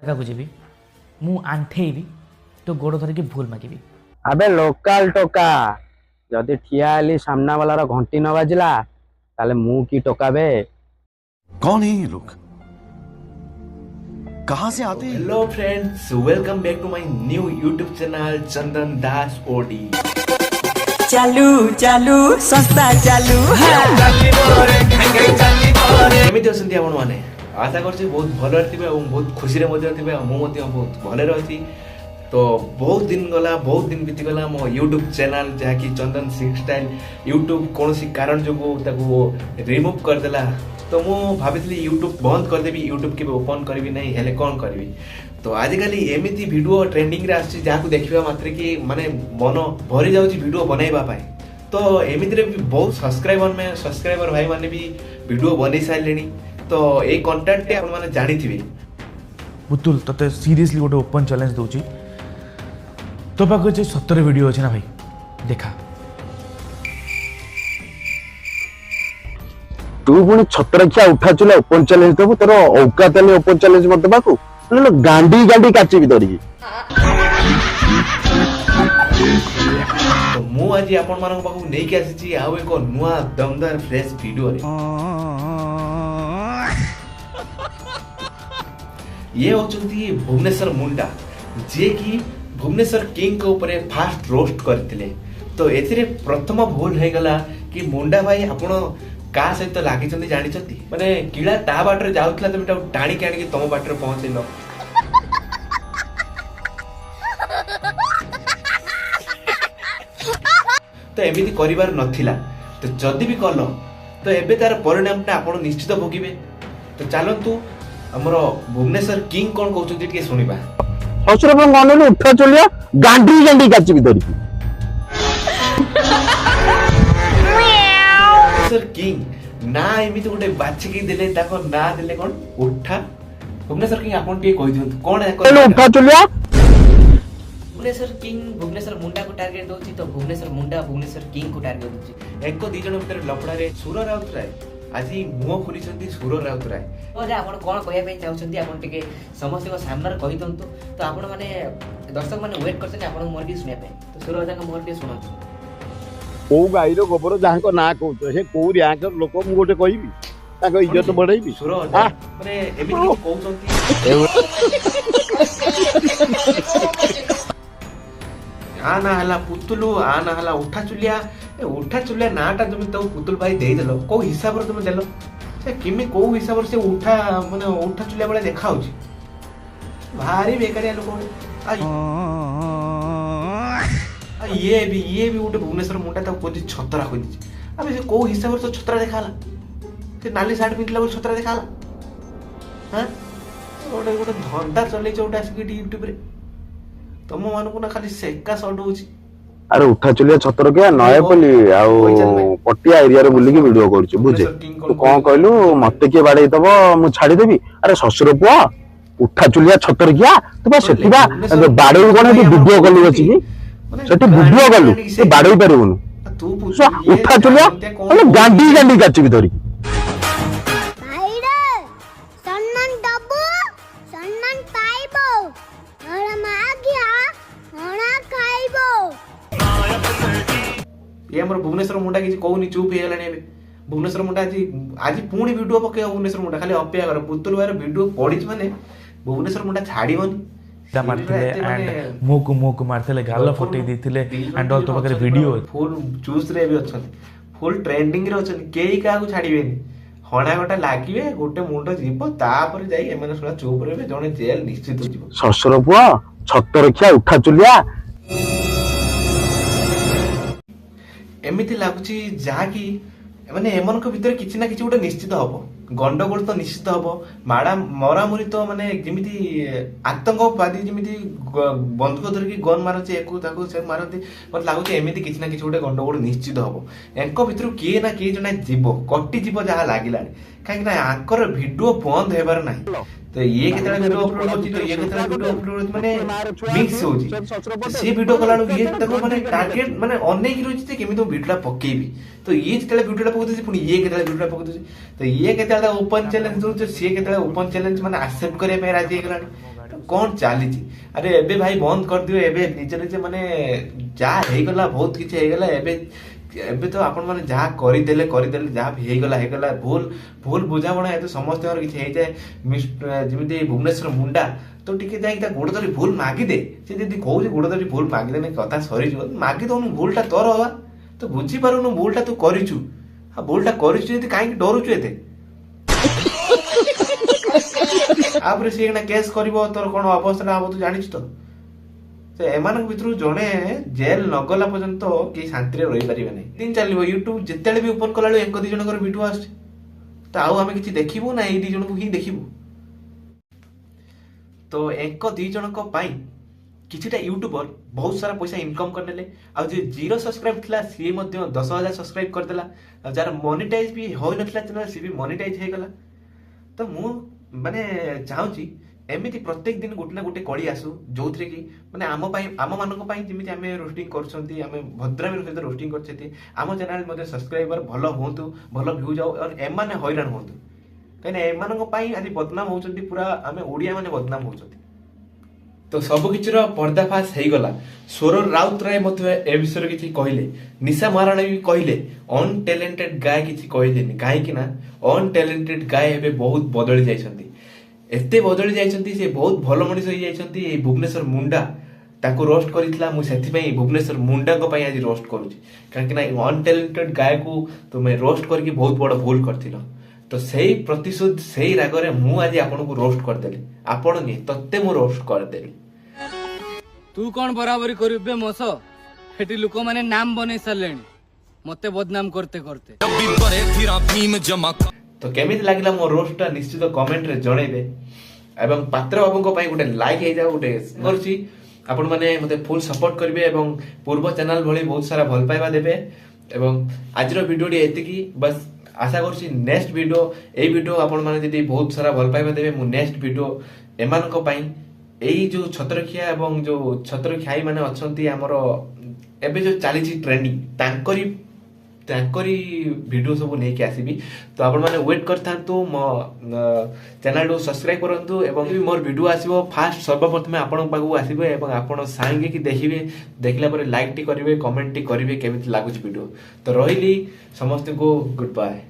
ଜାଗାକୁ ଯିବି ମୁଁ ଆଣ୍ଠେଇବି ତ ଗୋଡ଼ ଧରିକି ଭୁଲ ମାଗିବି। ଆବେ ଲୋକାଲ ଟୋକା ଯଦି ଠିଆ ହେଲି ସାମ୍ନା ବାଲାର ଘଣ୍ଟି ନ ବାଜିଲା ତାହେଲେ ମୁଁ କି ଟୋକା ବେ। कौन है ये लोग? कहां से आते हैं? Hello friends, welcome back to my new YouTube channel Chandan Das OD. चालू चालू संस्था चालू केमिति अछंती आपण माने आशा करछि बहुत भलो थिबे और बहुत खुशी रे मध्य थिबे मु मध्य बहुत भले रहछि। तो बहुत दिन गला बहुत दिन बीती गला मो यूट्यूब चैनल जहा कि चंदन सिंह स्टाइल यूट्यूब कोनोसी कारण जोगु ताको रिमूव कर देला। तो मु भाबितली यूट्यूब बंद कर देबी, यूट्यूब के ओपन करबी नहीं हेले कोन करबी। तो आजिकल एमिति वीडियो ट्रेंडिंग रे आछि जहा को देखिबा मात्र कि माने मन भरी जाउछि वीडियो बनाइबा पाए। तो एमिति रे बहुत सब्सक्राइबर भाई माने भी वीडियो बनै साइलेनी। तो ए कंटेंट टे आपण माने जानि थिबे। पुतुल तते सीरियसली गोटे ओपन चैलेंज दउची तो पाखरे जे 17 वीडियो अछि ना भाई देखा। तू पुणी छत्रखिया उठा चुला ओपन चैलेंज देबू तोर औकात नहीं ओपन चैलेंज मत बाकू गांडी गांडी काची भी धरिकी। तो मु आज आपण मानक पाखु नै के आसी छी आउ एको नुवा दमदार फ्रेश वीडियो रे। ये होचंती भुवनेश्वर मुंडा जे कि भुवनेश्वर किंग के ऊपर फास्ट रोस्ट करथिले। तो एथिरे प्रथम भूल हे गला कि मुंडा भाई आपण का सहित लागि चंदी जानि चंदी माने किळा ता बाटरे जाउतला तमे टाणी के आनी तम बाटरे पहुंचेलो। तो एमिति करिवार नथिला। तो जदि भी कलो तो एबे तार परिणामटा आपण निश्चित भोगिबे। तो चलंतु हमर भुवनेश्वर किंग कोन कहउछंती के सुनिबा। हसर पर गनले उठा चलिया गांडी गांडी काची भी धरिकी। भुवनेश्वर किंग ना एमिति गोटे बाछि के देले ताको ना देले कोन उठा। भुवनेश्वर किंग आपण के कहि दियंतु कोन उठा चलिया भुवनेश्वर किंग भुवनेश्वर मुंडा को टार्गेट दोची तो भुवनेश्वर मुंडा भुवनेश्वर किंग को टार्गेट दोची। एको दी जण भीतर लफड़ा रे सुर राउतराय आज मुह खुलिछंती सुर राउतराय। तो जे आपण कोन कहया पे चाहउछंती आपण टिके समस्त को सामने कहि दंतु। तो आपण माने दर्शक माने वेट करछन आपण मोर के सुनिया पे। तो सुर राजा का मोर के सुनंतु। ओ गाईरो गोबर जहां को ना कहउछ हे को रियांकर लोक मु गोटे कहिबी ताको इज्जत बढ़ाइबी। सुर माने एमिति कहउछंती आना हला पुतुलु आना हला उठा चुलिया नाटा तुम तो पुतुल भाई दे देलो को हिसाब रे तुम देलो से किमि को हिसाब से उठा माने उठा चुलिया वाला देखा होची भारी बेकारिया लोक ये भी उठे भुवनेश्वर मुंडा ता कोजी छतरा होई दिछि। अबे से को हिसाब से तो छतरा देखाला से नाली साइड पिटला वो छतरा देखाला। हां ओडे गोटे धंदा चलै छ ओडा आसी यूट्यूब रे तम मानकु ना खाली सेका सड होची। अरे उठा चलिया छतर के नयपल्ली आउ पटिया एरिया रे बुली के वीडियो करछु बुझे तू कोन कहलु मते के बाडे दबो मु छाडी देबी। अरे ससुर पुआ उठा चलिया छतर किया तू बा सेठीबा बाडे कोन तू वीडियो कलु अछि की सेठी वीडियो कलु तू बाडे परबनु तू उठा चलिया अरे गांडी गांडी काची भी धरी भाईरे सम्मान दबो सम्मान पाइबो और मागिया होना खाइबो। ये हमर भुवनेश्वर मुंडा किछि कहूनी चुप हे गेलानी। एबे भुवनेश्वर मुंडा आज पुणी वीडियो पके भुवनेश्वर मुंडा खाली अपेक्षा कर पुतुल वार वीडियो पडिछ माने भुवनेश्वर मुंडा छाडीबनी ता मारथिले एंड मुक मारथिले गाल फटै दिथिले एंड ऑल तो पाखरे वीडियो फुल चूस रे भी अछन फुल ट्रेंडिंग रे अछन केई का को छाडीबेनी हणा गोटा लागिबे गोटे मुंडो जीव तापर जाई एमाने सुला चुप रहबे जणे जेल निश्चित जीव। ससुर पुआ छतर किया उठा चलिया एमिति लागुची जहा कि माने एमनक भितर किछि ना किछि गोटे निश्चित हबो गंडगोल तो निश्चित हबो माड़ा मरामुरी तो माने जेमिति आतंकवादी जेमिति बंदूक धरिकी गन मारछि एको ताको से मारନ୍ତି मत लागुची एमिति किछि ना किछि गोटे गंडगोल निश्चित हबो। एनको भितर किए ना किए जने जीव कटि जीव जहा लागिलानी काहे ना आंकर वीडियो बंद हेबार नाही। तो ये केतरा वीडियो अपलोड होची तो ये केतरा वीडियो अपलोड माने मिक्स होची से वीडियो कलानु ये ताको माने टारगेट माने अनेक रोची ते केमितो वीडियोला पकेबी। तो ये जेतले वीडियोला पकउछि पुनी ये केतला वीडियोला पकउछि तो ये केतला ओपन चैलेंज दउछ से केतला ओपन चैलेंज माने एक्सेप्ट करे पे राजी हेगलानी। कौन चली अरे एबे भाई बंद कर दियो एबे निजे निजे माने जा हेगला बहुत किछि हेगला एबे एबे तो आपण माने जा करिदेले जा भी हेगला भूल भूल बुझाबणा ए तो समस्त किछि हे जाय जेमिति भुवनेश्वर मुंडा तो टिके जाई ता गोड़ धरी भूल मागी दे से जदी कहू जे गोड़ धरी भूल मागी देने कथा सरी जो मागी दोनु भूलटा तोर हवा तो बुझी पारुनु भूलटा तू करिचु हा भूलटा करिचु जदी काहे डरुचु एते आपरे से एकना केस करबो तोर कोन अवस्था हबो तू जानिस तो से एमानक भितरु जणे जेल न गला पर्यंत के शांति रे रहि परिबे नै दिन चलिबो YouTube जेतेले भी ओपन कलालो एक दी जनकर वीडियो आछ तो आउ हमें किछि देखिबो ना ए दी जन को ही देखिबो तो एक दी जनक पाई किछिटा यूट्यूबर बहुत सारा पैसा इनकम करनेले आ जे 0 सब्सक्राइब थिला सी मध्ये 10,000 सब्सक्राइब कर देला आ जार मोनेटाइज भी होय नथिला चैनल सी भी मोनेटाइज हे गला तो मु माने चाहूची एमिति प्रत्येक दिन गोटे ना गोटे कड़ी आसु जो थे कि माने आम मानक पाई जेमिति आमे रोस्टिंग करछंती आमे भद्रामी सहित रोस्टिंग करछती आम चैनल मध्ये सब्सक्राइबर भलो होंतु भलो व्यू जाओ और एमाने हैरान होंतु कहीं एमानक पाई आज बदनाम होचंती पूरा आमे ओडिया माने बदनाम होचंती तो सब किछिर पर्दाफाश हे गला स्वर राउत राय मध्ये ए विषय किछि कहिले निशा महाराणा भी कहिले अनटैलेंटेड गाय किछि कहिलेनी काहे कि ना अनटैलेंटेड गाय हेबे बहुत बदली जाइछंती एते बदली जाइछंती से बहुत भलो मनिष होई जाइछंती ए भुवनेश्वर मुंडा ताको रोस्ट करितला मु सेथि पई भुवनेश्वर मुंडा को पई आज रोस्ट करूची कारण कि ना अनटैलेंटेड गाय को तो मैं रोस्ट करके बहुत बड़ भूल करथिलो तो सही प्रतिशोध सही रागरे मु आज आपन को रोस्ट कर देली आपन नि तत्ते मु रोस्ट कर देली तू कौन बराबरी करिबे मोस हेटी लोक माने नाम बनै सरलेनी मते बदनाम करते करते तो केमिति लागिला मो रोस्टटा निश्चित कमेंट रे जणैबे एवं पात्र बाबू को पई गोटे लाइक हे जाउ गोटे करछि आपण माने मते फुल सपोर्ट करिवे एवं पूर्व चैनल भली बहुत सारा भल पाइबा देबे एवं आजरो वीडियो एतिकी बस आशा करछि नेक्स्ट वीडियो ए वीडियो आपण माने जदी बहुत सारा भल पाइबा देबे मु नेक्स्ट वीडियो एमान को पई एई जो छत्रखिया एवं जो छत्रखियाई माने अछंती हमरो एबे जो चाली छि ट्रेंडिंग तांकरी वीडियो सब नहीं के आसीबी तो आपण माने वेट करथांतु मो चैनल को सब्सक्राइब करंतु एवं भी मोर वीडियो आसीबो फास्ट सर्वप्रथम आपण पागु आसीबो एवं आपण सांगे कि देखिबे देखला परे लाइक टी करिवे कमेंट टी करिवे केमिति लागुछ वीडियो तो रहिली समस्त को गुड बाय।